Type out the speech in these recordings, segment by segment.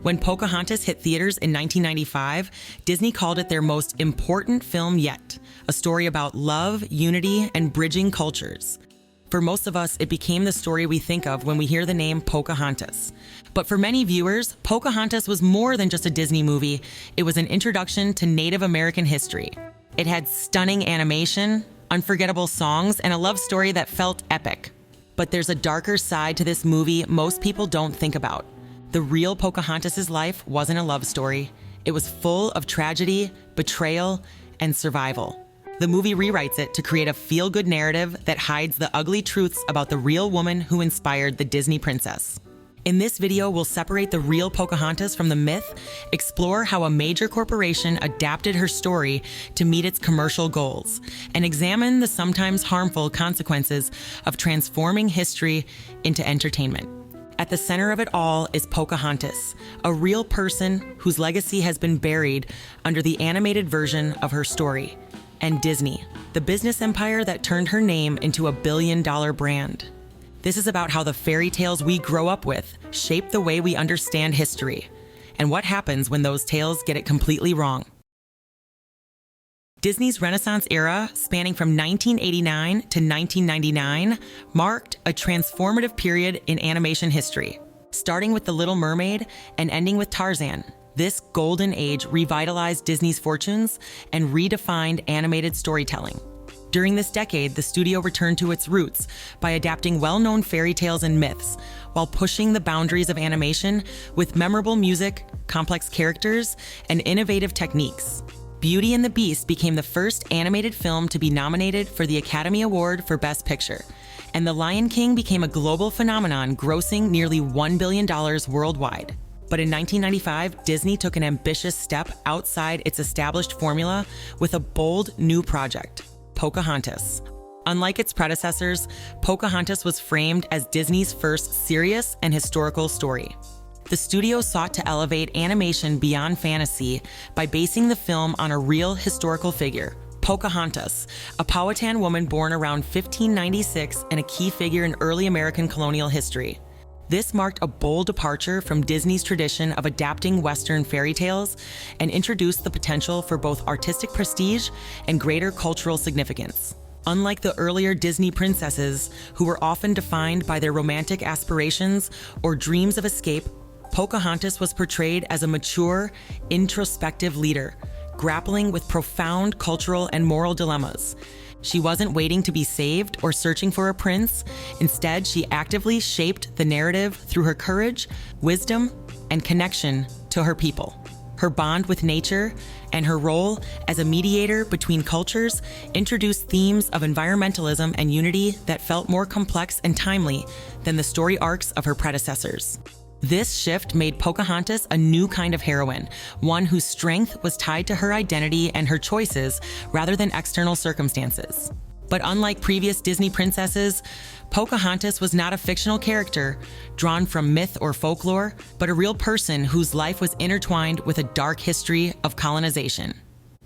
When Pocahontas hit theaters in 1995, Disney called it their most important film yet, a story about love, unity, and bridging cultures. For most of us, it became the story we think of when we hear the name Pocahontas. But for many viewers, Pocahontas was more than just a Disney movie. It was an introduction to Native American history. It had stunning animation, unforgettable songs, and a love story that felt epic. But there's a darker side to this movie most people don't think about. The real Pocahontas' life wasn't a love story. It was full of tragedy, betrayal, and survival. The movie rewrites it to create a feel-good narrative that hides the ugly truths about the real woman who inspired the Disney princess. In this video, we'll separate the real Pocahontas from the myth, explore how a major corporation adapted her story to meet its commercial goals, and examine the sometimes harmful consequences of transforming history into entertainment. At the center of it all is Pocahontas, a real person whose legacy has been buried under the animated version of her story. And Disney, the business empire that turned her name into a billion-dollar brand. This is about how the fairy tales we grow up with shape the way we understand history, and what happens when those tales get it completely wrong. Disney's Renaissance era, spanning from 1989 to 1999, marked a transformative period in animation history. Starting with The Little Mermaid and ending with Tarzan, this golden age revitalized Disney's fortunes and redefined animated storytelling. During this decade, the studio returned to its roots by adapting well-known fairy tales and myths, while pushing the boundaries of animation with memorable music, complex characters, and innovative techniques. Beauty and the Beast became the first animated film to be nominated for the Academy Award for Best Picture, and The Lion King became a global phenomenon, grossing nearly $1 billion worldwide. But in 1995, Disney took an ambitious step outside its established formula with a bold new project, Pocahontas. Unlike its predecessors, Pocahontas was framed as Disney's first serious and historical story. The studio sought to elevate animation beyond fantasy by basing the film on a real historical figure, Pocahontas, a Powhatan woman born around 1596 and a key figure in early American colonial history. This marked a bold departure from Disney's tradition of adapting Western fairy tales and introduced the potential for both artistic prestige and greater cultural significance. Unlike the earlier Disney princesses, who were often defined by their romantic aspirations or dreams of escape, Pocahontas was portrayed as a mature, introspective leader, grappling with profound cultural and moral dilemmas. She wasn't waiting to be saved or searching for a prince. Instead, she actively shaped the narrative through her courage, wisdom, and connection to her people. Her bond with nature and her role as a mediator between cultures introduced themes of environmentalism and unity that felt more complex and timely than the story arcs of her predecessors. This shift made Pocahontas a new kind of heroine, one whose strength was tied to her identity and her choices rather than external circumstances. But unlike previous Disney princesses, Pocahontas was not a fictional character drawn from myth or folklore, but a real person whose life was intertwined with a dark history of colonization.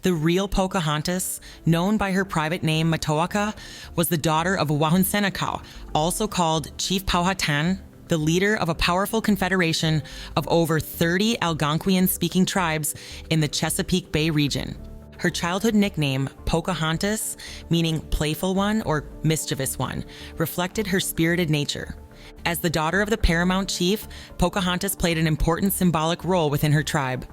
The real Pocahontas, known by her private name Matoaka, was the daughter of Wahunsenakau, also called Chief Powhatan, the leader of a powerful confederation of over 30 Algonquian-speaking tribes in the Chesapeake Bay region. Her childhood nickname, Pocahontas, meaning playful one or mischievous one, reflected her spirited nature. As the daughter of the paramount chief, Pocahontas played an important symbolic role within her tribe.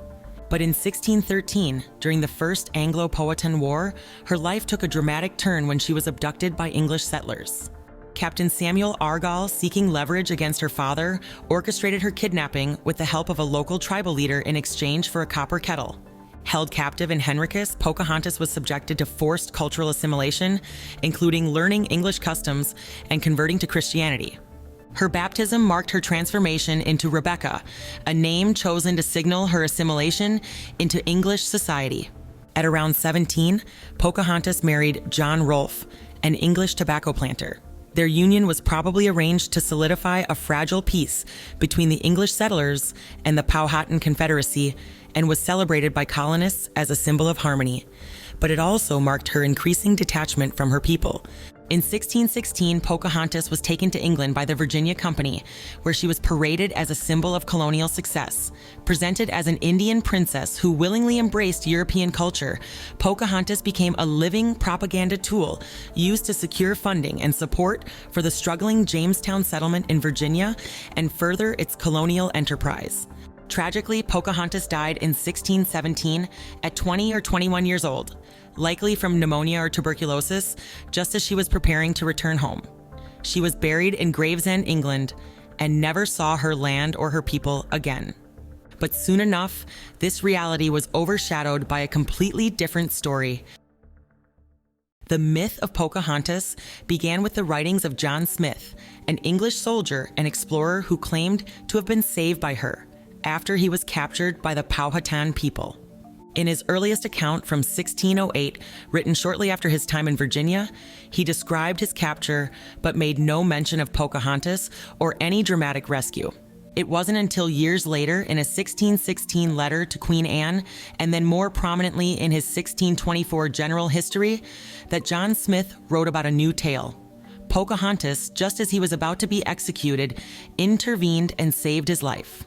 But in 1613, during the First Anglo-Powhatan War, her life took a dramatic turn when she was abducted by English settlers. Captain Samuel Argall, seeking leverage against her father, orchestrated her kidnapping with the help of a local tribal leader in exchange for a copper kettle. Held captive in Henricus, Pocahontas was subjected to forced cultural assimilation, including learning English customs and converting to Christianity. Her baptism marked her transformation into Rebecca, a name chosen to signal her assimilation into English society. At around 17, Pocahontas married John Rolfe, an English tobacco planter. Their union was probably arranged to solidify a fragile peace between the English settlers and the Powhatan Confederacy, and was celebrated by colonists as a symbol of harmony. But it also marked her increasing detachment from her people. In 1616, Pocahontas was taken to England by the Virginia Company, where she was paraded as a symbol of colonial success. Presented as an Indian princess who willingly embraced European culture, Pocahontas became a living propaganda tool used to secure funding and support for the struggling Jamestown settlement in Virginia and further its colonial enterprise. Tragically, Pocahontas died in 1617 at 20 or 21 years old, likely from pneumonia or tuberculosis, just as she was preparing to return home. She was buried in Gravesend, England, and never saw her land or her people again. But soon enough, this reality was overshadowed by a completely different story. The myth of Pocahontas began with the writings of John Smith, an English soldier and explorer who claimed to have been saved by her after he was captured by the Powhatan people. In his earliest account from 1608, written shortly after his time in Virginia, he described his capture but made no mention of Pocahontas or any dramatic rescue. It wasn't until years later in a 1616 letter to Queen Anne, and then more prominently in his 1624 general history, that John Smith wrote about a new tale. Pocahontas, just as he was about to be executed, intervened and saved his life.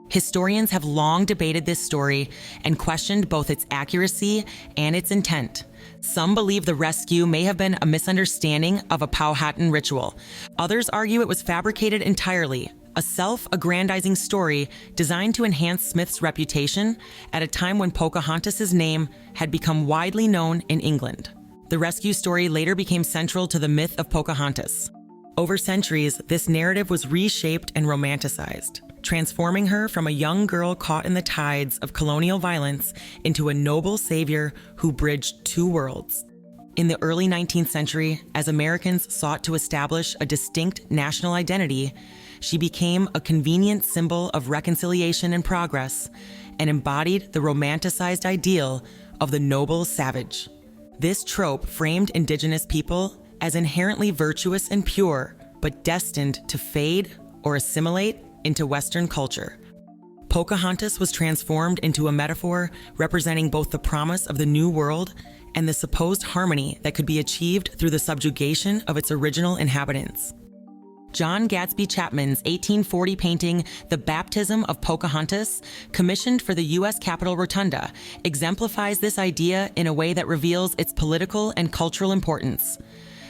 Historians have long debated this story and questioned both its accuracy and its intent. Some believe the rescue may have been a misunderstanding of a Powhatan ritual. Others argue it was fabricated entirely, a self-aggrandizing story designed to enhance Smith's reputation at a time when Pocahontas' name had become widely known in England. The rescue story later became central to the myth of Pocahontas. Over centuries, this narrative was reshaped and romanticized, transforming her from a young girl caught in the tides of colonial violence into a noble savior who bridged two worlds. In the early 19th century, as Americans sought to establish a distinct national identity, she became a convenient symbol of reconciliation and progress and embodied the romanticized ideal of the noble savage. This trope framed Indigenous people as inherently virtuous and pure, but destined to fade or assimilate into Western culture. Pocahontas was transformed into a metaphor representing both the promise of the New World and the supposed harmony that could be achieved through the subjugation of its original inhabitants. John Gadsby Chapman's 1840 painting, The Baptism of Pocahontas, commissioned for the U.S. Capitol Rotunda, exemplifies this idea in a way that reveals its political and cultural importance.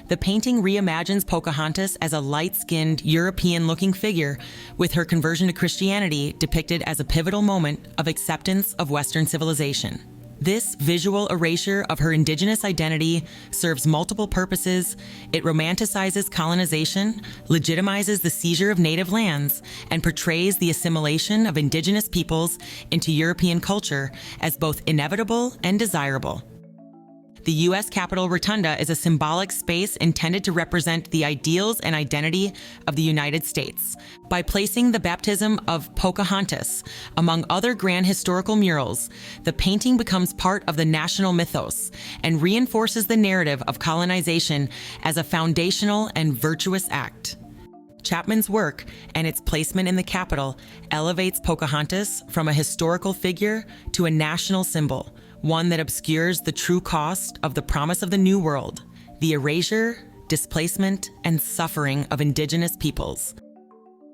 The painting reimagines Pocahontas as a light-skinned, European-looking figure, with her conversion to Christianity depicted as a pivotal moment of acceptance of Western civilization. This visual erasure of her indigenous identity serves multiple purposes. It romanticizes colonization, legitimizes the seizure of native lands, and portrays the assimilation of indigenous peoples into European culture as both inevitable and desirable. The U.S. Capitol Rotunda is a symbolic space intended to represent the ideals and identity of the United States. By placing the baptism of Pocahontas among other grand historical murals, the painting becomes part of the national mythos and reinforces the narrative of colonization as a foundational and virtuous act. Chapman's work and its placement in the Capitol elevates Pocahontas from a historical figure to a national symbol, one that obscures the true cost of the promise of the New World, the erasure, displacement, and suffering of Indigenous peoples.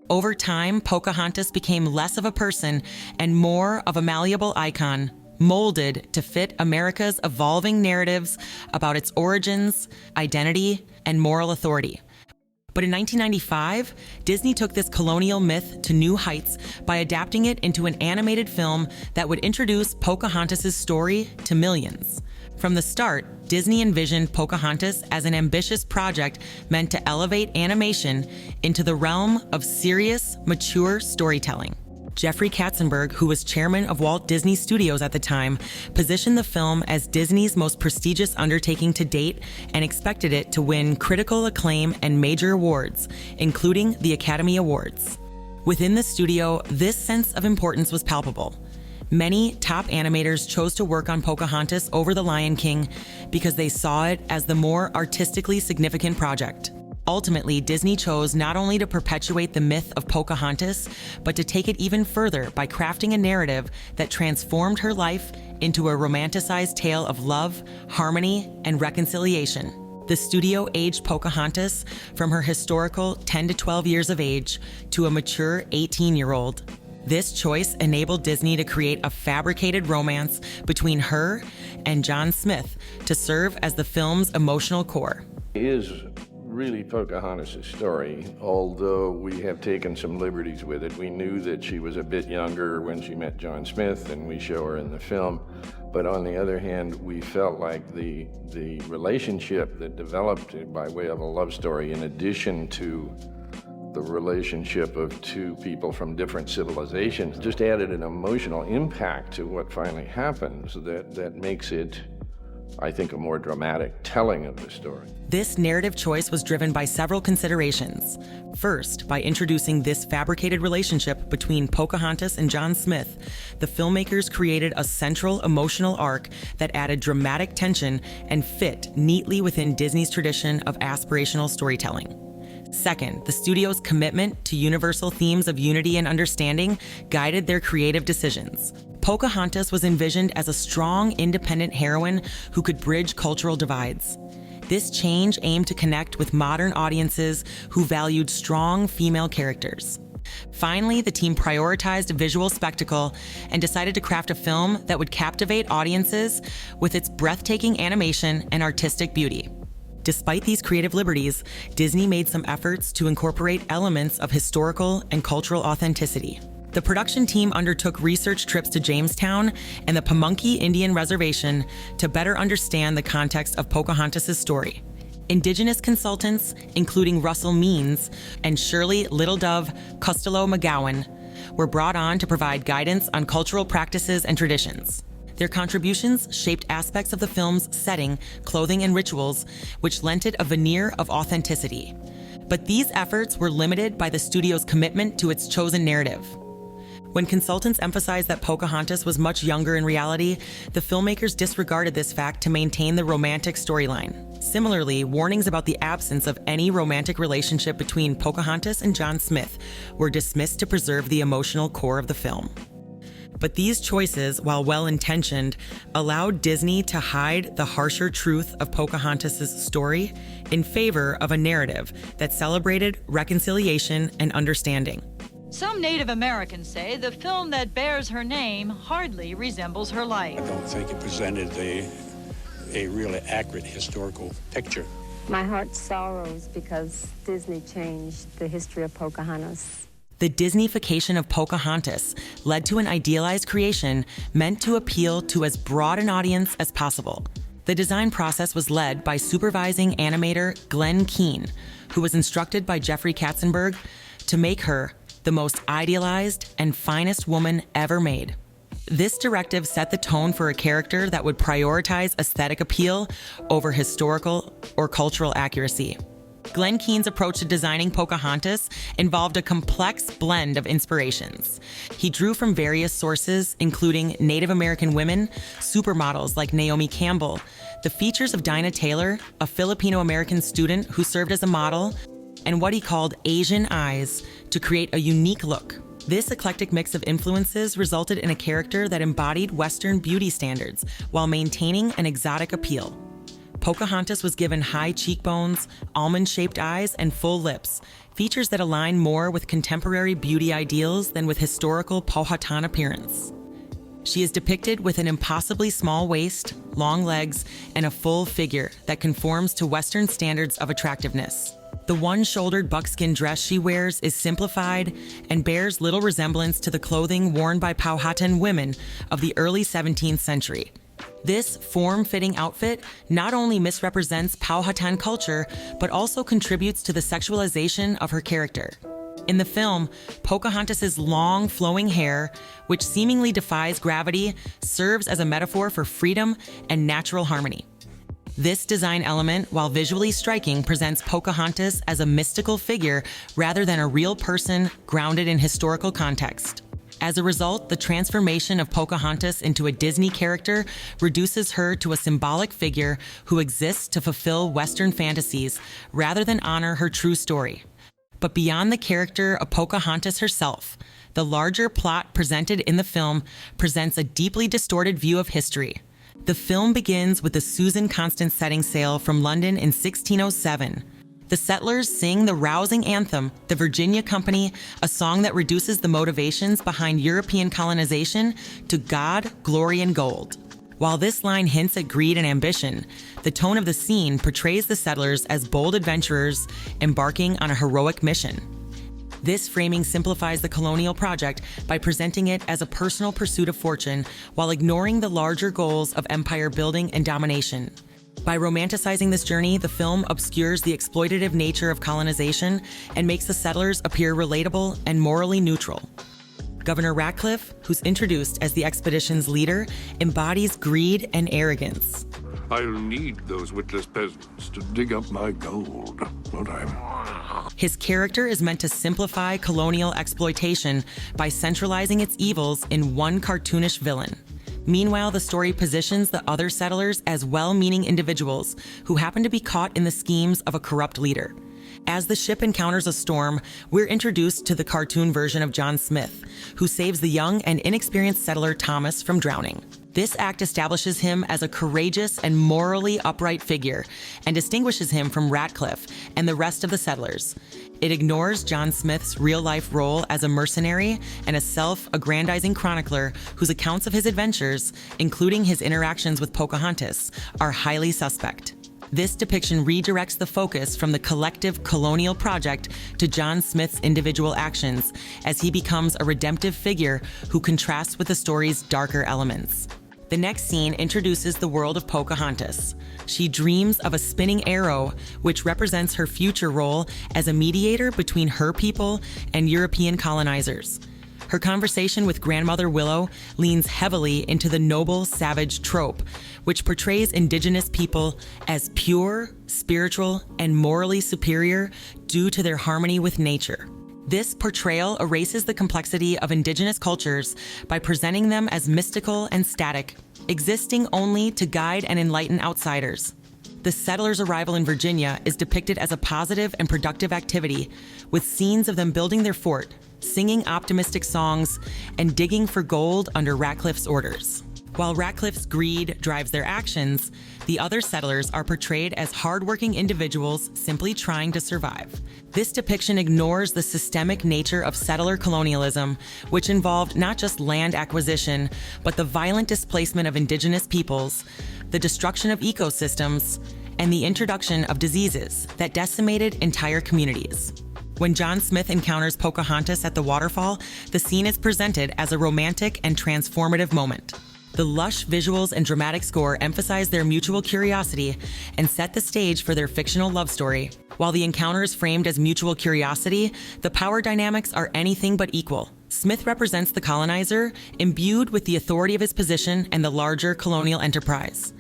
Over time, Pocahontas became less of a person and more of a malleable icon, molded to fit America's evolving narratives about its origins, identity, and moral authority. But in 1995, Disney took this colonial myth to new heights by adapting it into an animated film that would introduce Pocahontas' story to millions. From the start, Disney envisioned Pocahontas as an ambitious project meant to elevate animation into the realm of serious, mature storytelling. Jeffrey Katzenberg, who was chairman of Walt Disney Studios at the time, positioned the film as Disney's most prestigious undertaking to date and expected it to win critical acclaim and major awards, including the Academy Awards. Within the studio, this sense of importance was palpable. Many top animators chose to work on Pocahontas over The Lion King because they saw it as the more artistically significant project. Ultimately, Disney chose not only to perpetuate the myth of Pocahontas, but to take it even further by crafting a narrative that transformed her life into a romanticized tale of love, harmony, and reconciliation. The studio aged Pocahontas from her historical 10 to 12 years of age to a mature 18-year-old. This choice enabled Disney to create a fabricated romance between her and John Smith to serve as the film's emotional core. It is really Pocahontas' story, although we have taken some liberties with it. We knew that she was a bit younger when she met John Smith, and we show her in the film. But on the other hand, we felt like the relationship that developed by way of a love story, in addition to the relationship of two people from different civilizations, just added an emotional impact to what finally happens that makes it, I think, a more dramatic telling of the story. This narrative choice was driven by several considerations. First, by introducing this fabricated relationship between Pocahontas and John Smith, the filmmakers created a central emotional arc that added dramatic tension and fit neatly within Disney's tradition of aspirational storytelling. Second, the studio's commitment to universal themes of unity and understanding guided their creative decisions. Pocahontas was envisioned as a strong, independent heroine who could bridge cultural divides. This change aimed to connect with modern audiences who valued strong female characters. Finally, the team prioritized visual spectacle and decided to craft a film that would captivate audiences with its breathtaking animation and artistic beauty. Despite these creative liberties, Disney made some efforts to incorporate elements of historical and cultural authenticity. The production team undertook research trips to Jamestown and the Pamunkey Indian Reservation to better understand the context of Pocahontas' story. Indigenous consultants, including Russell Means and Shirley Little Dove Costello McGowan, were brought on to provide guidance on cultural practices and traditions. Their contributions shaped aspects of the film's setting, clothing, and rituals, which lent it a veneer of authenticity. But these efforts were limited by the studio's commitment to its chosen narrative. When consultants emphasized that Pocahontas was much younger in reality, the filmmakers disregarded this fact to maintain the romantic storyline. Similarly, warnings about the absence of any romantic relationship between Pocahontas and John Smith were dismissed to preserve the emotional core of the film. But these choices, while well-intentioned, allowed Disney to hide the harsher truth of Pocahontas' story in favor of a narrative that celebrated reconciliation and understanding. Some Native Americans say the film that bears her name hardly resembles her life. I don't think it presented a really accurate historical picture. My heart sorrows because Disney changed the history of Pocahontas. The Disneyfication of Pocahontas led to an idealized creation meant to appeal to as broad an audience as possible. The design process was led by supervising animator Glenn Keane, who was instructed by Jeffrey Katzenberg to make her the most idealized and finest woman ever made. This directive set the tone for a character that would prioritize aesthetic appeal over historical or cultural accuracy. Glenn Keane's approach to designing Pocahontas involved a complex blend of inspirations. He drew from various sources, including Native American women, supermodels like Naomi Campbell, the features of Dinah Taylor, a Filipino-American student who served as a model, and what he called Asian eyes to create a unique look. This eclectic mix of influences resulted in a character that embodied Western beauty standards while maintaining an exotic appeal. Pocahontas was given high cheekbones, almond-shaped eyes, and full lips, features that align more with contemporary beauty ideals than with historical Powhatan appearance. She is depicted with an impossibly small waist, long legs, and a full figure that conforms to Western standards of attractiveness. The one-shouldered buckskin dress she wears is simplified and bears little resemblance to the clothing worn by Powhatan women of the early 17th century. This form-fitting outfit not only misrepresents Powhatan culture, but also contributes to the sexualization of her character. In the film, Pocahontas' long, flowing hair, which seemingly defies gravity, serves as a metaphor for freedom and natural harmony. This design element, while visually striking, presents Pocahontas as a mystical figure rather than a real person grounded in historical context. As a result, the transformation of Pocahontas into a Disney character reduces her to a symbolic figure who exists to fulfill Western fantasies rather than honor her true story. But beyond the character of Pocahontas herself, the larger plot presented in the film presents a deeply distorted view of history. The film begins with the Susan Constance setting sail from London in 1607. The settlers sing the rousing anthem, the Virginia Company, a song that reduces the motivations behind European colonization to God, glory, and gold. While this line hints at greed and ambition, the tone of the scene portrays the settlers as bold adventurers embarking on a heroic mission. This framing simplifies the colonial project by presenting it as a personal pursuit of fortune while ignoring the larger goals of empire building and domination. By romanticizing this journey, the film obscures the exploitative nature of colonization and makes the settlers appear relatable and morally neutral. Governor Ratcliffe, who's introduced as the expedition's leader, embodies greed and arrogance. I'll need those witless peasants to dig up my gold, won't I? His character is meant to simplify colonial exploitation by centralizing its evils in one cartoonish villain. Meanwhile, the story positions the other settlers as well-meaning individuals who happen to be caught in the schemes of a corrupt leader. As the ship encounters a storm, we're introduced to the cartoon version of John Smith, who saves the young and inexperienced settler Thomas from drowning. This act establishes him as a courageous and morally upright figure and distinguishes him from Ratcliffe and the rest of the settlers. It ignores John Smith's real-life role as a mercenary and a self-aggrandizing chronicler whose accounts of his adventures, including his interactions with Pocahontas, are highly suspect. This depiction redirects the focus from the collective colonial project to John Smith's individual actions as he becomes a redemptive figure who contrasts with the story's darker elements. The next scene introduces the world of Pocahontas. She dreams of a spinning arrow, which represents her future role as a mediator between her people and European colonizers. Her conversation with Grandmother Willow leans heavily into the noble savage trope, which portrays indigenous people as pure, spiritual, and morally superior due to their harmony with nature. This portrayal erases the complexity of indigenous cultures by presenting them as mystical and static, existing only to guide and enlighten outsiders. The settlers' arrival in Virginia is depicted as a positive and productive activity, with scenes of them building their fort, singing optimistic songs, and digging for gold under Ratcliffe's orders. While Ratcliffe's greed drives their actions, the other settlers are portrayed as hardworking individuals simply trying to survive. This depiction ignores the systemic nature of settler colonialism, which involved not just land acquisition, but the violent displacement of indigenous peoples, the destruction of ecosystems, and the introduction of diseases that decimated entire communities. When John Smith encounters Pocahontas at the waterfall, the scene is presented as a romantic and transformative moment. The lush visuals and dramatic score emphasize their mutual curiosity and set the stage for their fictional love story. While the encounter is framed as mutual curiosity, the power dynamics are anything but equal. Smith represents the colonizer, imbued with the authority of his position and the larger colonial enterprise.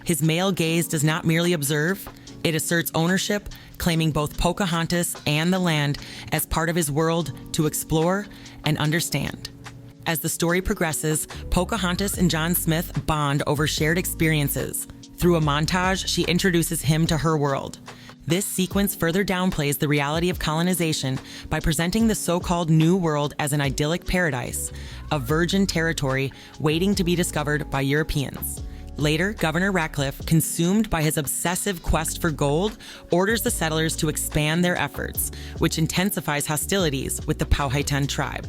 His male gaze does not merely observe, it asserts ownership, claiming both Pocahontas and the land as part of his world to explore and understand. As the story progresses, Pocahontas and John Smith bond over shared experiences. Through a montage, she introduces him to her world. This sequence further downplays the reality of colonization by presenting the so-called New World as an idyllic paradise, a virgin territory waiting to be discovered by Europeans. Later, Governor Ratcliffe, consumed by his obsessive quest for gold, orders the settlers to expand their efforts, which intensifies hostilities with the Powhatan tribe.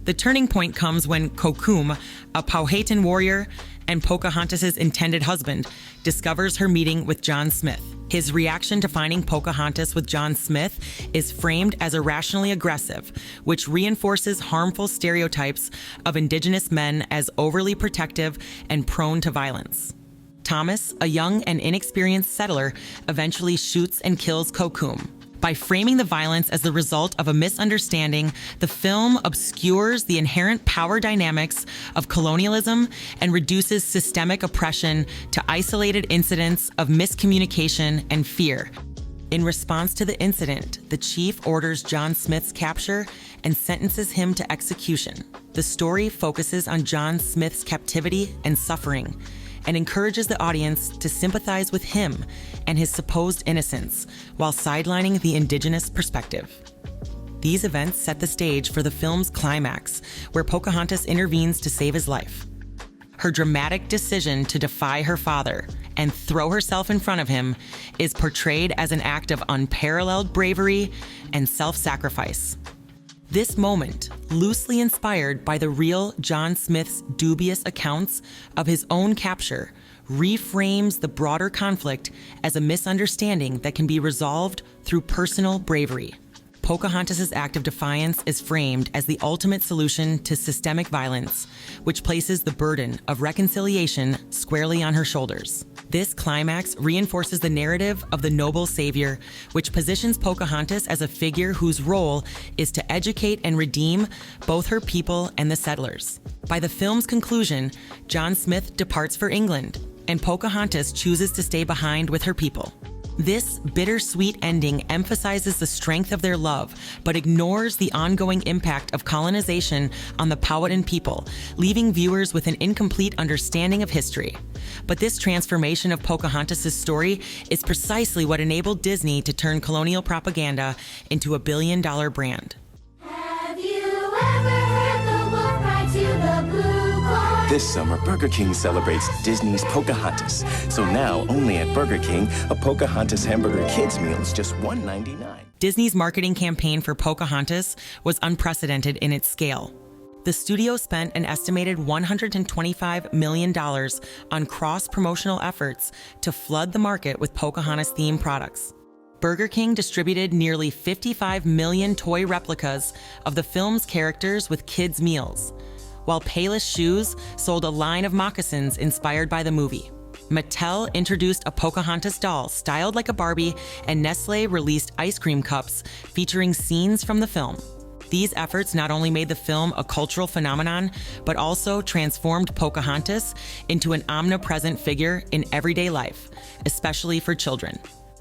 The turning point comes when Kokum, a Powhatan warrior and Pocahontas' intended husband, discovers her meeting with John Smith. His reaction to finding Pocahontas with John Smith is framed as irrationally aggressive, which reinforces harmful stereotypes of indigenous men as overly protective and prone to violence. Thomas, a young and inexperienced settler, eventually shoots and kills Kokum. By framing the violence as the result of a misunderstanding, the film obscures the inherent power dynamics of colonialism and reduces systemic oppression to isolated incidents of miscommunication and fear. In response to the incident, the chief orders John Smith's capture and sentences him to execution. The story focuses on John Smith's captivity and suffering, and encourages the audience to sympathize with him and his supposed innocence while sidelining the indigenous perspective. These events set the stage for the film's climax, where Pocahontas intervenes to save his life. Her dramatic decision to defy her father and throw herself in front of him is portrayed as an act of unparalleled bravery and self-sacrifice. This moment, loosely inspired by the real John Smith's dubious accounts of his own capture, reframes the broader conflict as a misunderstanding that can be resolved through personal bravery. Pocahontas' act of defiance is framed as the ultimate solution to systemic violence, which places the burden of reconciliation squarely on her shoulders. This climax reinforces the narrative of the noble savior, which positions Pocahontas as a figure whose role is to educate and redeem both her people and the settlers. By the film's conclusion, John Smith departs for England, and Pocahontas chooses to stay behind with her people. This bittersweet ending emphasizes the strength of their love, but ignores the ongoing impact of colonization on the Powhatan people, leaving viewers with an incomplete understanding of history. But this transformation of Pocahontas' story is precisely what enabled Disney to turn colonial propaganda into a billion-dollar brand. Have you ever heard the wolf cry to the blue corn? This summer, Burger King celebrates Disney's Pocahontas. So now, only at Burger King, a Pocahontas hamburger kids meal is just $1.99. Disney's marketing campaign for Pocahontas was unprecedented in its scale. The studio spent an estimated $125 million on cross-promotional efforts to flood the market with Pocahontas-themed products. Burger King distributed nearly 55 million toy replicas of the film's characters with kids' meals, while Payless Shoes sold a line of moccasins inspired by the movie. Mattel introduced a Pocahontas doll styled like a Barbie, and Nestlé released ice cream cups featuring scenes from the film. These efforts not only made the film a cultural phenomenon, but also transformed Pocahontas into an omnipresent figure in everyday life, especially for children.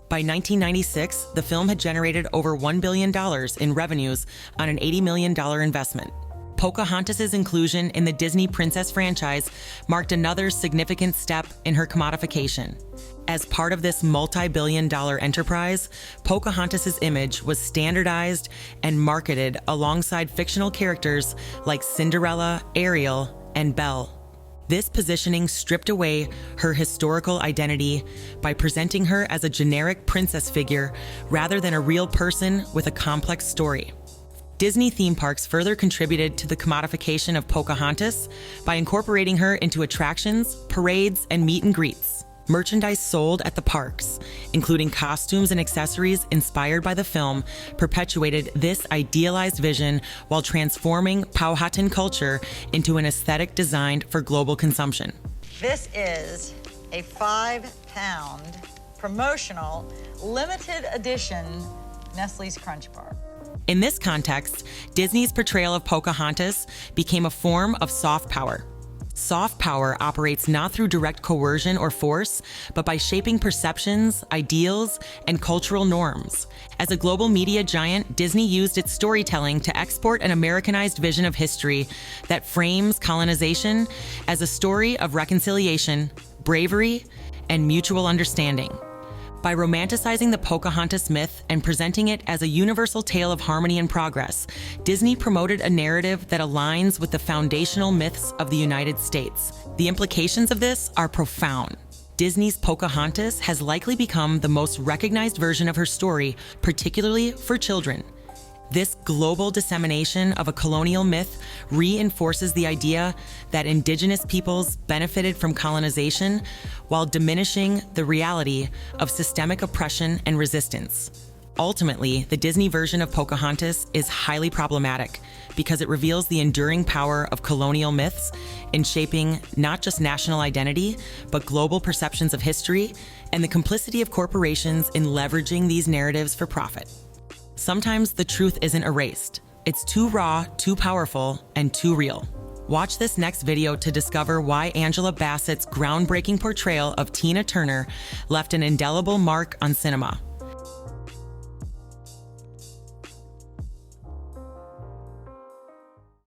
By 1996, the film had generated over $1 billion in revenues on an $80 million investment. Pocahontas' inclusion in the Disney Princess franchise marked another significant step in her commodification. As part of this multi-billion-dollar enterprise, Pocahontas' image was standardized and marketed alongside fictional characters like Cinderella, Ariel, and Belle. This positioning stripped away her historical identity by presenting her as a generic princess figure rather than a real person with a complex story. Disney theme parks further contributed to the commodification of Pocahontas by incorporating her into attractions, parades, and meet and greets. Merchandise sold at the parks, including costumes and accessories inspired by the film, perpetuated this idealized vision while transforming Powhatan culture into an aesthetic designed for global consumption. This is a 5-pound promotional limited edition Nestle's Crunch Bar. In this context, Disney's portrayal of Pocahontas became a form of soft power. Soft power operates not through direct coercion or force, but by shaping perceptions, ideals, and cultural norms. As a global media giant, Disney used its storytelling to export an Americanized vision of history that frames colonization as a story of reconciliation, bravery, and mutual understanding. By romanticizing the Pocahontas myth and presenting it as a universal tale of harmony and progress, Disney promoted a narrative that aligns with the foundational myths of the United States. The implications of this are profound. Disney's Pocahontas has likely become the most recognized version of her story, particularly for children. This global dissemination of a colonial myth reinforces the idea that indigenous peoples benefited from colonization while diminishing the reality of systemic oppression and resistance. Ultimately, the Disney version of Pocahontas is highly problematic because it reveals the enduring power of colonial myths in shaping not just national identity, but global perceptions of history, and the complicity of corporations in leveraging these narratives for profit. Sometimes the truth isn't erased. It's too raw, too powerful, and too real. Watch this next video to discover why Angela Bassett's groundbreaking portrayal of Tina Turner left an indelible mark on cinema.